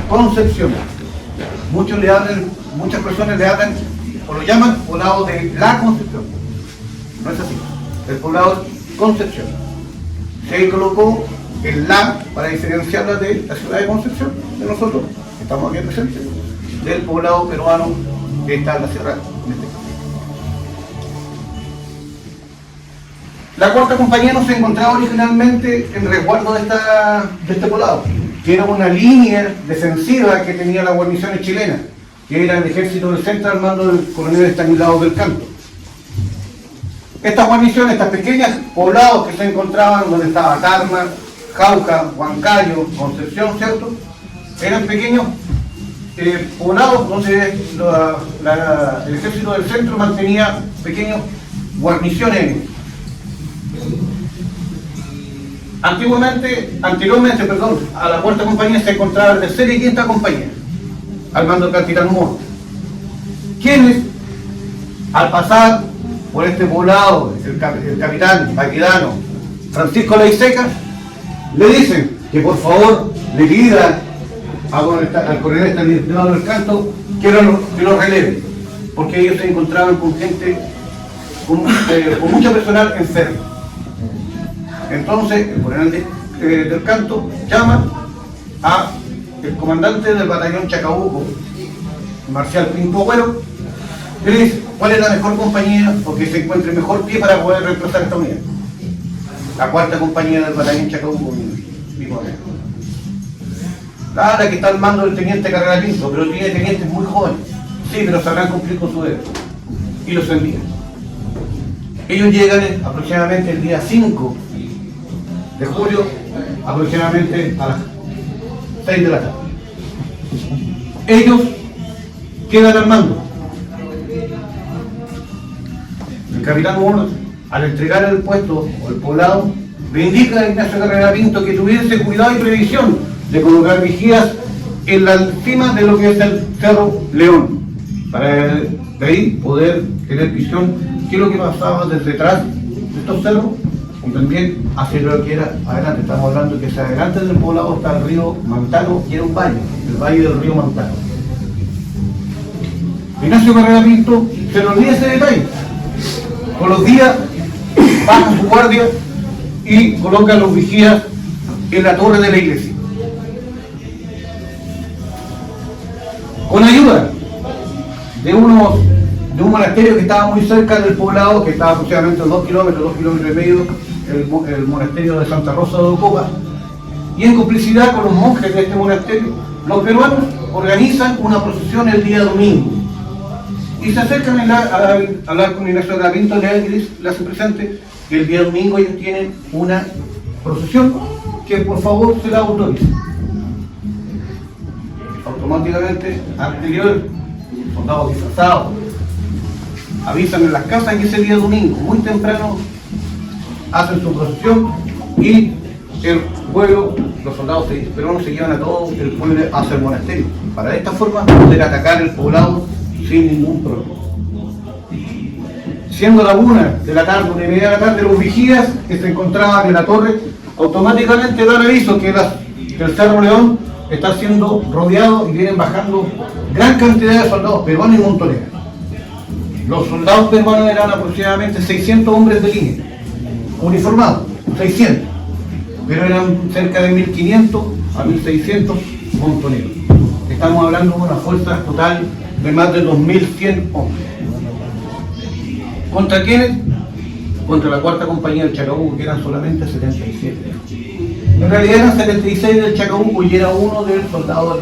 Concepción. Muchas personas le hablan o lo llaman poblado de la Concepción. No es así. El poblado es Concepción. Se colocó el la para diferenciarla de la ciudad de Concepción, de nosotros, que estamos aquí presentes, del poblado peruano que está en la sierra. La cuarta compañía no se encontraba originalmente en resguardo de este poblado, que era una línea defensiva que tenía las guarniciones chilenas, que era el ejército del centro al mando del coronel Estanislao del Canto. Estas guarniciones, estas pequeñas poblados que se encontraban donde estaba Tarma, Jauja, Huancayo, Concepción, ¿cierto? Eran pequeños poblados donde el ejército del centro mantenía pequeñas guarniciones. Anteriormente, a la cuarta compañía se encontraba la tercera y quinta compañía, al mando del capitán Moro, quienes, al pasar por este poblado, el capitán Baquedano Francisco Laiseca, le dicen que por favor le pida al coronel Estanislao del Canto que lo releve, porque ellos se encontraban con gente, con mucho personal enfermo. Entonces el coronel del Canto llama a el comandante del batallón Chacabuco, Marcial Pinto Agüero, y le dice cuál es la mejor compañía o que se encuentre mejor pie para poder reemplazar esta unidad. La cuarta compañía del batallón Chacabuco, la que está al mando del teniente Carrera Pinto, pero tiene tenientes muy jóvenes, sí, pero sabrán cumplir con su deber, y los envían. Ellos llegan aproximadamente el día 5 de julio, aproximadamente a las 6 de la tarde. Ellos quedan al mando. El capitán Moro, al entregar el puesto o el poblado, le indica a Ignacio Carrera Pinto que tuviese cuidado y previsión de colocar vigías en la cima de lo que es el Cerro León, para de ahí poder tener visión qué es lo que pasaba desde detrás de estos cerros y también hacia lo que era adelante. Estamos hablando que hacia adelante del poblado está el río Mantaro y era un valle, el valle del río Mantaro. Ignacio Carrera Pinto se nos olvida ese detalle. Con los días baja su guardia y coloca los vigías en la torre de la iglesia. Con ayuda de un monasterio que estaba muy cerca del poblado, que estaba aproximadamente 2 kilómetros y medio, el monasterio de Santa Rosa de Ocopa, y en complicidad con los monjes de este monasterio, los peruanos organizan una procesión el día domingo. Y se acercan a hablar con Ignacio Carrera Pinto, le hacen presente que el día domingo ellos tienen una procesión que por favor se la autorice. Automáticamente, anterior, soldados disfrazados avisan en las casas que ese día domingo, muy temprano, hacen su procesión y el pueblo, los soldados peruanos se llevan a todo el pueblo hacia el monasterio, para de esta forma poder atacar el poblado sin ningún problema. Siendo la 1 de la tarde, 1:30 de la tarde, los vigías que se encontraban en la torre automáticamente dan aviso que el Cerro León está siendo rodeado y vienen bajando gran cantidad de soldados peruanos y montoneros. Los soldados peruanos eran aproximadamente 600 hombres de línea, uniformados, 600, pero eran cerca de 1500 a 1600 montoneros. Estamos hablando de una fuerza total de más de 2100 hombres. ¿Contra quiénes? Contra la cuarta compañía del Chacabuco, que eran solamente 77. En realidad eran 76 del Chacabuco y era uno del soldado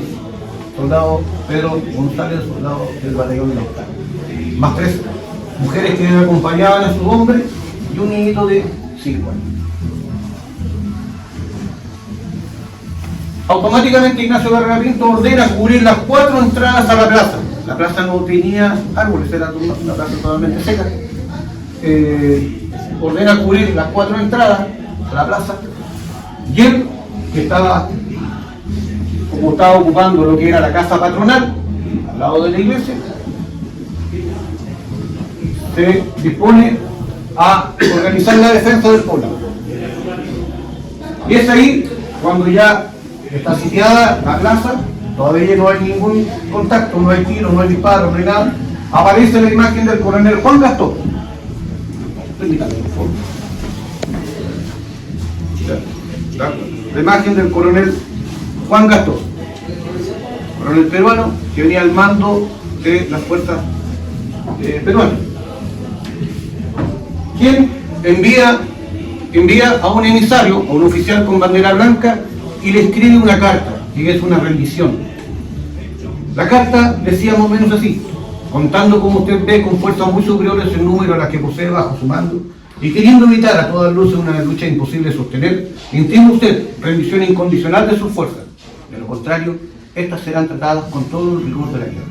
Pedro González, soldado del batallón de la octava. Más 3 mujeres que acompañaban a sus hombres y un niñito de 5 años. Automáticamente Ignacio Carrera Pinto ordena cubrir las 4 entradas a la plaza. La plaza no tenía árboles, era una plaza totalmente seca. Ordena cubrir las 4 entradas a la plaza, y él, que estaba ocupando lo que era la casa patronal al lado de la iglesia, se dispone a organizar la defensa del poblado. Y es ahí cuando ya está sitiada la plaza todavía no hay ningún contacto, no hay tiro, no hay disparo, no hay nada, aparece la imagen del coronel Juan Gastón. Permítame, por favor. La imagen del coronel Juan Gastón, coronel peruano que venía al mando de las fuerzas peruanas, quien envía a un emisario, a un oficial con bandera blanca, y le escribe una carta, y es una rendición. La carta decía más o menos así: contando, como usted ve, con fuerzas muy superiores en número a las que posee bajo su mando, y queriendo evitar a todas luces una lucha imposible de sostener, entiende usted rendición incondicional de sus fuerzas. De lo contrario, estas serán tratadas con todo el rigor de la guerra.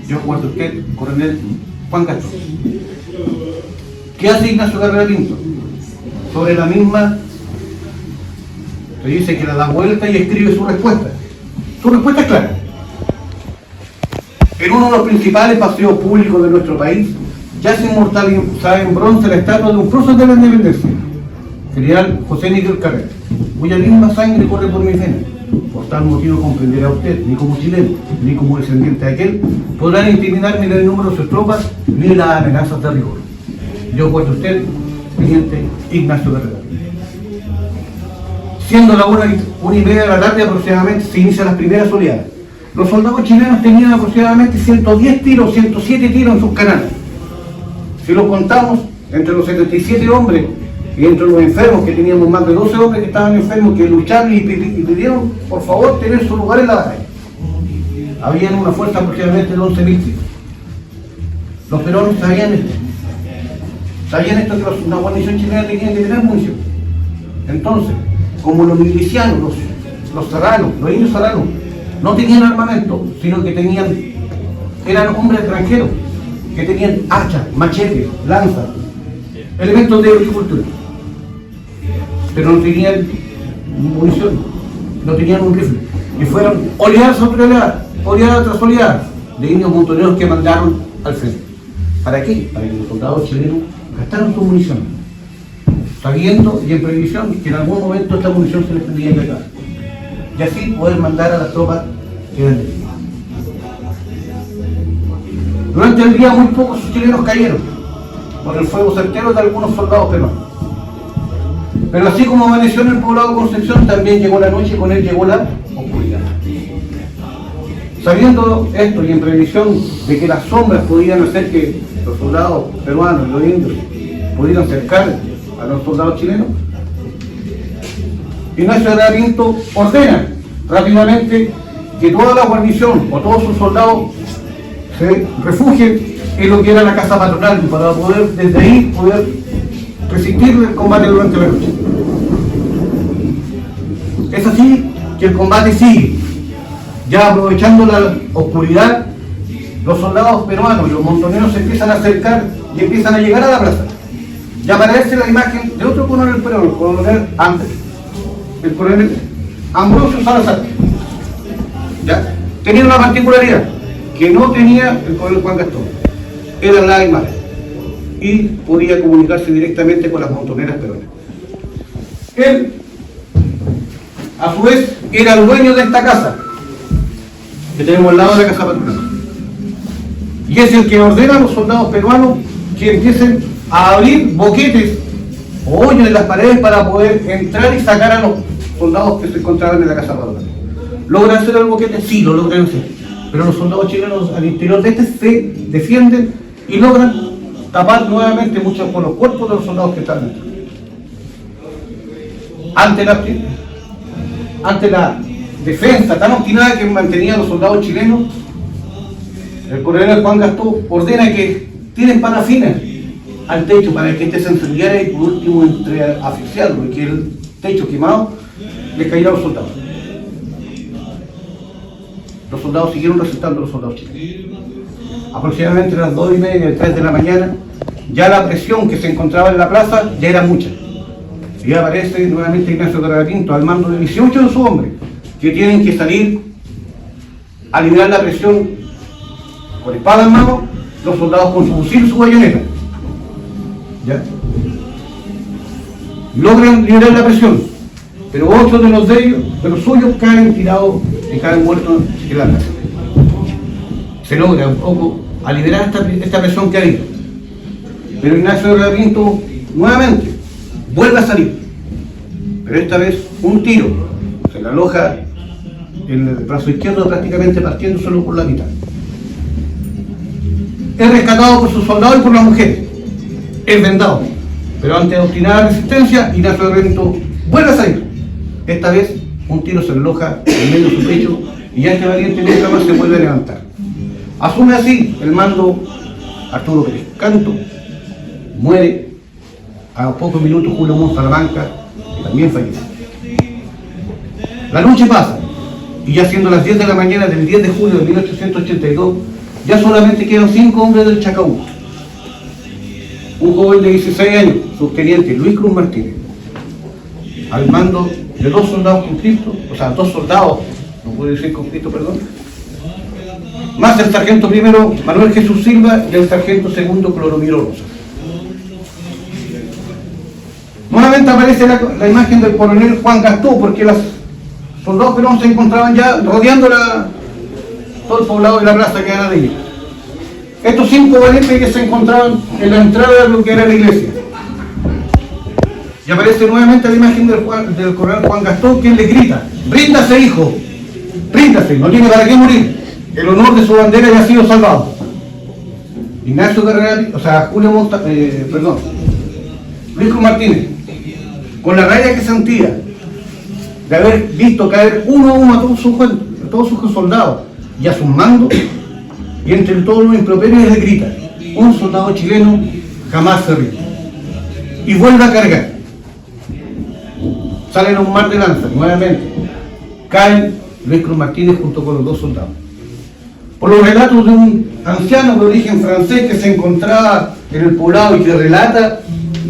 Yo guardo usted, coronel Juan Gastón. ¿Qué hace Ignacio Carrera Pinto? Sobre la misma, se dice que la da vuelta y escribe su respuesta. Su respuesta es clara. En uno de los principales paseos públicos de nuestro país, yace inmortalizada en bronce la estatua de un prócer de la independencia, general José Miguel Carrera, cuya misma sangre corre por mis venas. Por tal motivo comprenderá usted, ni como chileno, ni como descendiente de aquel, podrán intimidarme ni el número de sus tropas, ni las amenazas de rigor. Yo guardo usted, teniente Ignacio Carrera. Siendo la 1:30 de la tarde aproximadamente, se inician las primeras oleadas. Los soldados chilenos tenían aproximadamente 110 tiros, 107 tiros en sus canales. Si los contamos, entre los 77 hombres y entre los enfermos, que teníamos más de 12 hombres que estaban enfermos, que lucharon y pidieron por favor tener su lugar en la batalla, habían una fuerza aproximadamente de 11.000 tiros. Los peruanos sabían esto, que una guarnición chilena tenía que tener munición. Entonces, como los milicianos, los serranos, los indios serranos, no tenían armamento, sino que eran hombres extranjeros, que tenían hachas, machetes, lanzas, elementos de agricultura, pero no tenían munición, no tenían un rifle, y fueron oleadas tras oleadas de indios montoneros que mandaron al frente. ¿Para qué? Para que los soldados chilenos gastaran su munición, sabiendo y en previsión que en algún momento esta munición se les tendría que acabar, y así poder mandar a las tropas que eran de aquí. Durante el día muy pocos chilenos cayeron por el fuego certero de algunos soldados peruanos. Pero así como amaneció en el poblado de Concepción, también llegó la noche y con él llegó la oscuridad. Sabiendo esto y en previsión de que las sombras podían hacer que los soldados peruanos y los indios pudieran cercar a los soldados chilenos, Ignacio Carrera Pinto ordena rápidamente que toda la guarnición o todos sus soldados se refugien en lo que era la casa patronal para poder desde ahí resistir el combate durante la noche. Es así que el combate sigue. Ya aprovechando la oscuridad, los soldados peruanos y los montoneros se empiezan a acercar y empiezan a llegar a la plaza. Ya aparece la imagen de otro coronel peruano, el coronel Ambrosio Salazar. ¿Ya? Tenía una particularidad que no tenía el coronel Juan Gastón: era la imagen y podía comunicarse directamente con las montoneras peruanas. Él, a su vez, era el dueño de esta casa que tenemos al lado de la casa patronal, y es el que ordena a los soldados peruanos que empiecen a abrir boquetes o hoyos en las paredes para poder entrar y sacar a los soldados que se encontraban en la casa patronal. ¿Logran hacer el boquete? Sí, lo logran hacer, pero los soldados chilenos al interior de este se defienden y logran tapar nuevamente muchos con los cuerpos de los soldados que están dentro. Ante la defensa tan obstinada que mantenían los soldados chilenos, el coronel Juan Gastón ordena que tiren parafina al techo para que este se encendiera y por último entre asfixiado y que el techo quemado les cayera a los soldados. Los soldados siguieron resultando, los soldados chilenos. Aproximadamente a las 2:30, 3 de la mañana, ya la presión que se encontraba en la plaza ya era mucha. Y aparece nuevamente Ignacio Carrera Pinto al mando de 18 de sus hombres, que tienen que salir a liberar la presión con espada en mano, los soldados con su fusil y su bayoneta. ¿Ya? Logran liberar la presión, pero 8 de los suyos caen tirados y caen muertos en la casa. Se logra un poco a liberar esta presión que ha habido. Pero Ignacio Guerrera Pinto nuevamente vuelve a salir, pero esta vez un tiro se le aloja en el brazo izquierdo, prácticamente partiéndoselo por la mitad. Es rescatado por sus soldados y por las mujeres, es vendado, pero ante obstinada resistencia, Ignacio Guerrera Pinto vuelve a salir. Esta vez un tiro se le aloja en medio de su pecho y ya este valiente nunca más se vuelve a levantar. Asume así el mando Arturo Pérez Canto, muere a pocos minutos Julio Montt Salamanca, que también fallece. La noche pasa y ya siendo las 10 de la mañana del 10 de julio de 1882, ya solamente quedan 5 hombres del Chacabuco. Un joven de 16 años, subteniente Luis Cruz Martínez, al mando de 2 soldados conscriptos, o sea, 2 soldados, no puedo decir conscriptos, perdón, más el sargento primero Manuel Jesús Silva y el sargento segundo Cloromiro Rosa. Nuevamente aparece la imagen del coronel Juan Gastó, porque los soldados peruanos se encontraban ya rodeando todo el poblado de la plaza que era de ellos. Estos 5 valientes que se encontraban en la entrada de lo que era la iglesia. Y aparece nuevamente la imagen del coronel Juan Gastó, quien le grita: ¡ríndase, hijo! ¡Ríndase! No tiene para qué morir. El honor de su bandera ya ha sido salvado. Ignacio Guerrera, o sea, Luis Cruz Martínez, con la rabia que sentía de haber visto caer uno a uno a todos sus soldados y a sus mandos, y entre todos los improperios le grita: un soldado chileno jamás se rinde. Y vuelve a cargar. Salen a un mar de lanza, nuevamente. Caen Luis Cruz Martínez junto con los 2 soldados. Por los relatos de un anciano de origen francés que se encontraba en el poblado y que relata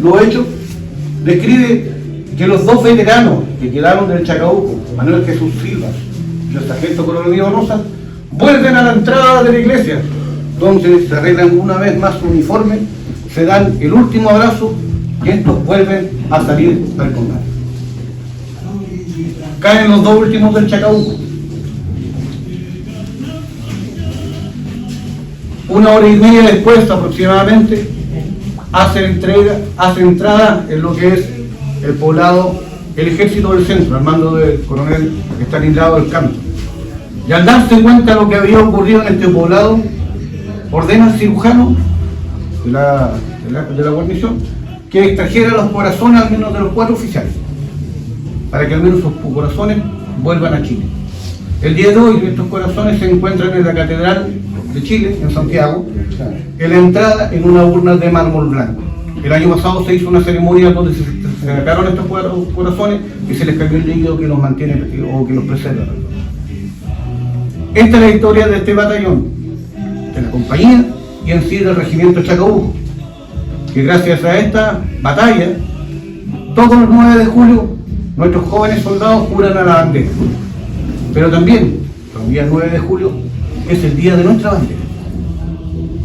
lo hecho, describe que los 2 veteranos que quedaron del Chacabuco, Manuel Jesús Silva y el sargento Cloromiro Rosa, vuelven a la entrada de la iglesia, donde se arreglan una vez más su uniforme, se dan el último abrazo y estos vuelven a salir del combate. Caen los 2 últimos del Chacabuco. 1 hora y media después aproximadamente hace entrada en lo que es el poblado, el ejército del centro, al mando del coronel Estanislao del Canto. Y al darse cuenta de lo que había ocurrido en este poblado, ordena al cirujano de la guarnición que extrajera los corazones al menos de los 4 oficiales, para que al menos sus corazones vuelvan a Chile. El día de hoy estos corazones se encuentran en la Catedral de Chile, en Santiago, en la entrada en una urna de mármol blanco. El año pasado se hizo una ceremonia donde se sacaron estos 4 corazones y se les cambió el líquido que los mantiene o que los preserva. Esta es la historia de este batallón, de la compañía y en sí del regimiento Chacabuco, que gracias a esta batalla, todos los 9 de julio, nuestros jóvenes soldados juran a la bandera. Pero también, el día 9 de julio, es el día de nuestra bandera.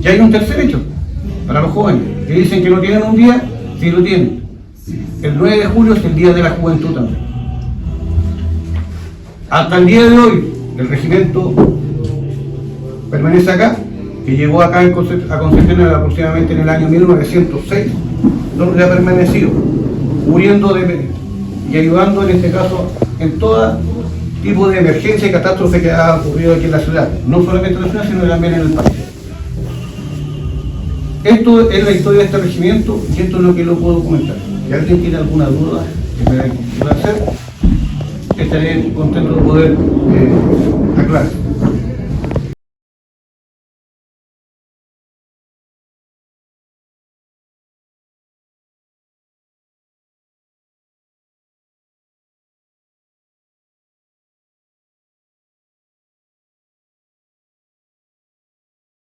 Y hay un tercer hecho para los jóvenes, que dicen que no tienen un día, sí lo tienen. El 9 de julio es el día de la juventud también. Hasta el día de hoy, el regimiento permanece acá, que llegó acá a Concepción aproximadamente en el año 1906, donde ha permanecido, muriendo y ayudando en este caso en todo tipo de emergencia y catástrofe que ha ocurrido aquí en la ciudad, no solamente en la ciudad, sino también en el país. Esto es la historia de este regimiento y esto es lo que lo puedo comentar. Si alguien tiene alguna duda que me quiera hacer, estaré contento de poder aclarar.